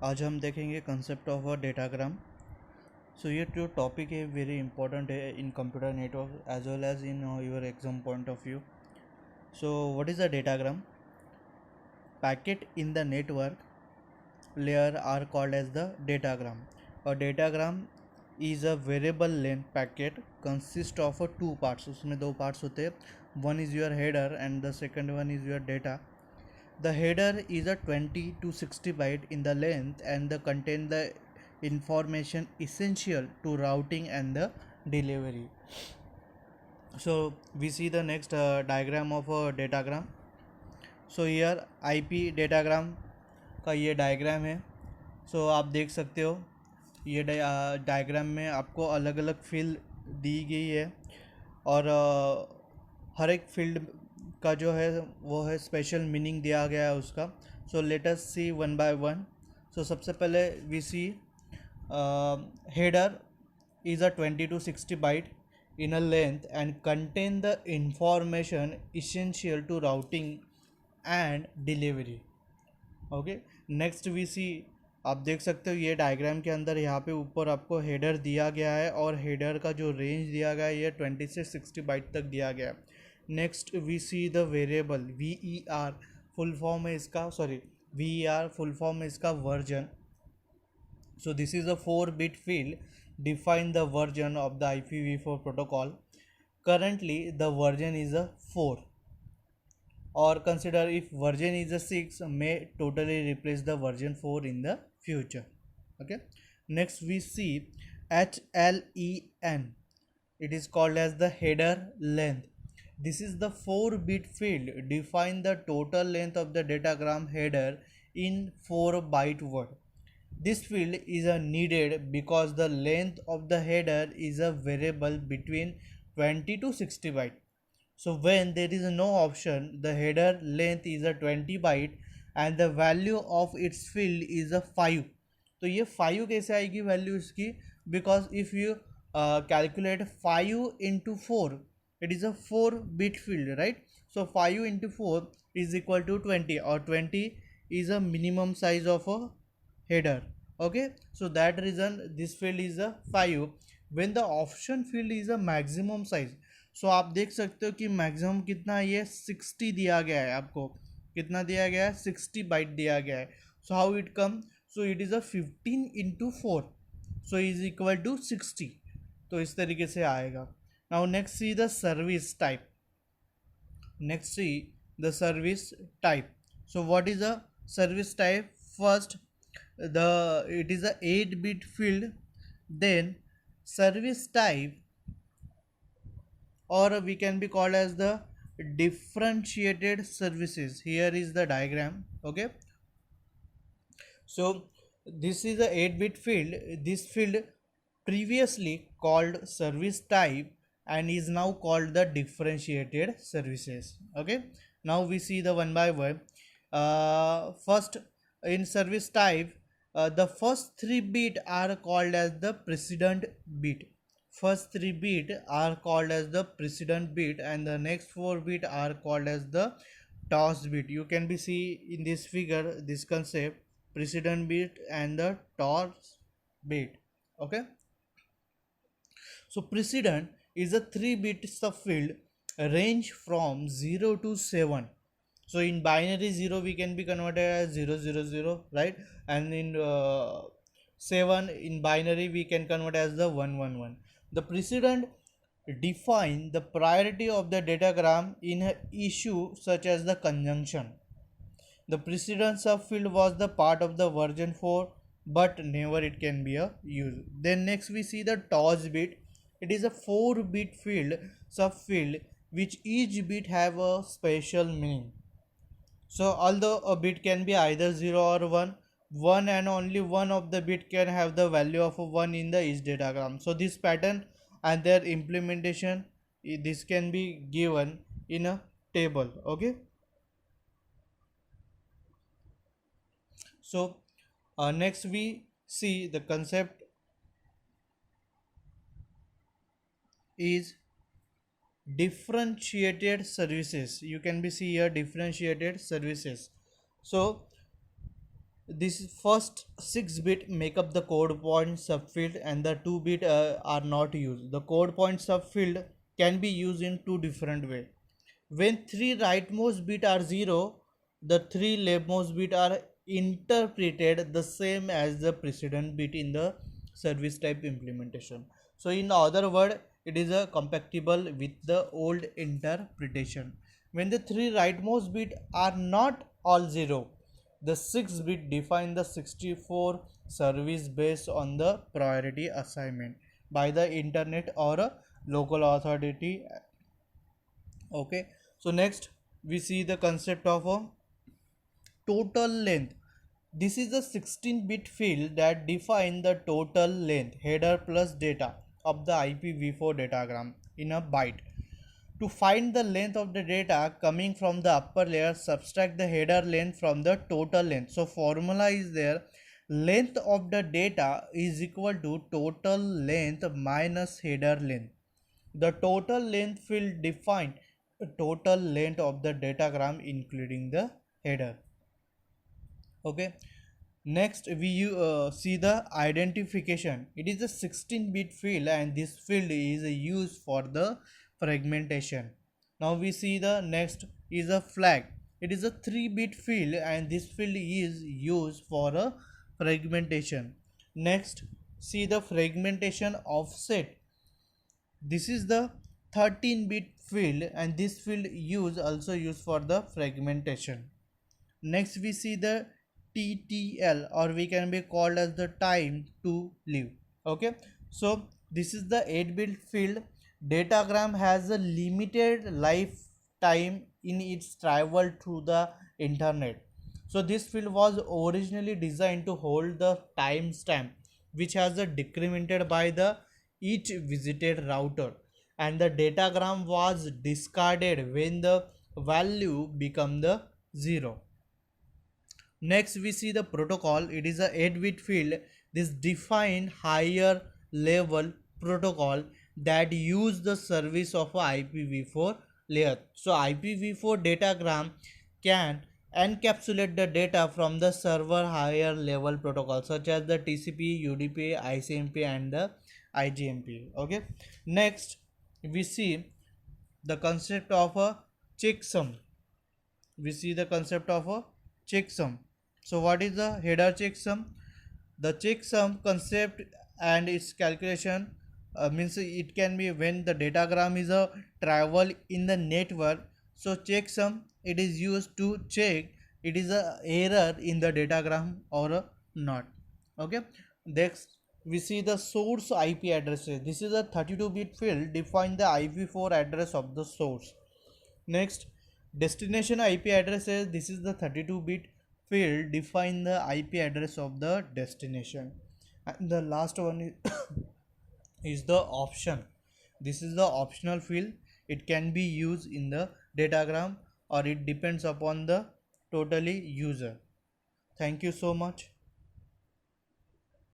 आज हम देखेंगे concept of a datagram. So ये जो टॉपिक है वेरी इंपॉर्टेंट है in computer network as well as in your exam point of view. So what is a datagram? Packet in the network layer are called as the datagram. A datagram is a variable length packet consist of two parts. उसमें दो parts होते हैं. One is your header and the second one is your data. The header is a 20 to 60 byte in the length and the contain the information essential to routing and the delivery. So we see the next diagram of a datagram. So here IP datagram का ये diagram है. सो आप देख सकते हो ये diagram में आपको अलग अलग फील्ड दी गई है और हर एक फील्ड का जो है वो है स्पेशल मीनिंग दिया गया है उसका. So let us see one by one. So सबसे पहले we see header is a 20 to 60 byte in a length and contain the information essential to routing and delivery. Okay. Next we see आप देख सकते हो ये diagram के अंदर यहाँ पे ऊपर आपको हेडर दिया गया है और हेडर का जो रेंज दिया गया है ये 20 से 60 बाइट तक दिया गया है. Next we see the variable V E R full form है इसका, sorry V E R full form है इसका version. So this is a 4-bit field. Define the version of the IPv4 protocol. Currently the version is a 4, or consider if version is a 6 may totally replace the version 4 in the future. Okay. Next we see HLEN. It is called as the header length. This is the 4-bit field. Define the total length of the datagram header in 4-byte word. This field is needed because the length of the header is a variable between 20 to 60 byte. So when there is no option, the header length is a 20 byte and the value of its field is a 5. तो ये 5 कैसे आएगी value इसकी? Because if you calculate 5 into 4, it is a 4-bit field, right? So 5 into 4 is equal to 20, or 20 is a minimum size of a header. Okay, so that reason this field is a 5 when the option field is a maximum size. So आप देख सकते हो कि maximum कितना है, ये 60 दिया गया है. आपको कितना दिया गया है? 60 बाइट दिया गया है. So how it come? So it is a 15 into 4, so is equal to 60. तो इस तरीके से आएगा. Now next see the service type. Next see the service type. So what is a service type? First, it is a 8-bit field. Then service type, or we can be called as the differentiated services. Here is the diagram. Okay, so this is a 8-bit field. This field previously called service type and is now called the differentiated services. Okay, now we see the one by one. First, in service type, the first 3 bit are called as the precedent bit. First 3 bit are called as the precedent bit and the next 4 bit are called as the toss bit. You can be see in this figure this concept, precedent bit and the toss bit. Okay, so precedent is a 3-bit subfield range from 0 to 7. So in binary 0 we can be converted as 000, right? And in 7 in binary we can convert as the 111. The precedent define the priority of the datagram in an issue such as the conjunction. The precedent subfield was the part of the version 4 but never it can be a use. Then next we see the toss bit. It is a 4-bit field subfield which each bit have a special meaning. So although a bit can be either 0 or 1, one and only one of the bit can have the value of 1 in the each datagram. So this pattern and their implementation, this can be given in a table. Okay, so next we see the concept is differentiated services. You can be see here differentiated services. So this first 6 bit make up the code point subfield, and the 2 bit are not used. The code point subfield can be used in two different way. When three rightmost bit are 0, the three leftmost bit are interpreted the same as the precedent bit in the service type implementation. So in other word, it is a compatible with the old interpretation. When the three rightmost bit are not all 0, the 6 bit define the 64 service based on the priority assignment by the internet or a local authority. Okay, so next we see the concept of a total length. This is a 16-bit field that define the total length header plus data of the IPv4 datagram in a byte. To find the length of the data coming from the upper layer, subtract the header length from the total length. So formula is there, length of the data is equal to total length minus header length. The total length field define the total length of the datagram including the header. Okay, next we see the identification. It is a 16-bit field, and this field is used for the fragmentation. Now we see the next is a flag. It is a 3-bit field, and this field is used for a fragmentation. Next, see the fragmentation offset. This is the 13-bit field, and this field also used for the fragmentation. Next we see the TTL, or we can be called as the time to live. Okay, so this is the 8-bit field. Datagram has a limited lifetime in its travel through the internet. So this field was originally designed to hold the timestamp, which has a decremented by the each visited router, and the datagram was discarded when the value become the 0. Next we see the protocol. It is a 8-bit field. This define higher level protocol that use the service of a IPv4 layer. So IPv4 datagram can encapsulate the data from the server higher level protocol such as the TCP, UDP, ICMP and the IGMP. Okay, next we see the concept of a checksum. We see the concept of a checksum. So what is the header checksum? The checksum concept and its calculation means it can be when the datagram is a travel in the network. So checksum, it is used to check it is a error in the datagram or not. Okay, next we see the source IP addresses. This is a 32-bit field define the IPv4 address of the source. Next, destination IP addresses. This is the 32-bit field define the IP address of the destination. And the last one is, is the option. This is the optional field. It can be used in the datagram or it depends upon the totally user. Thank you so much.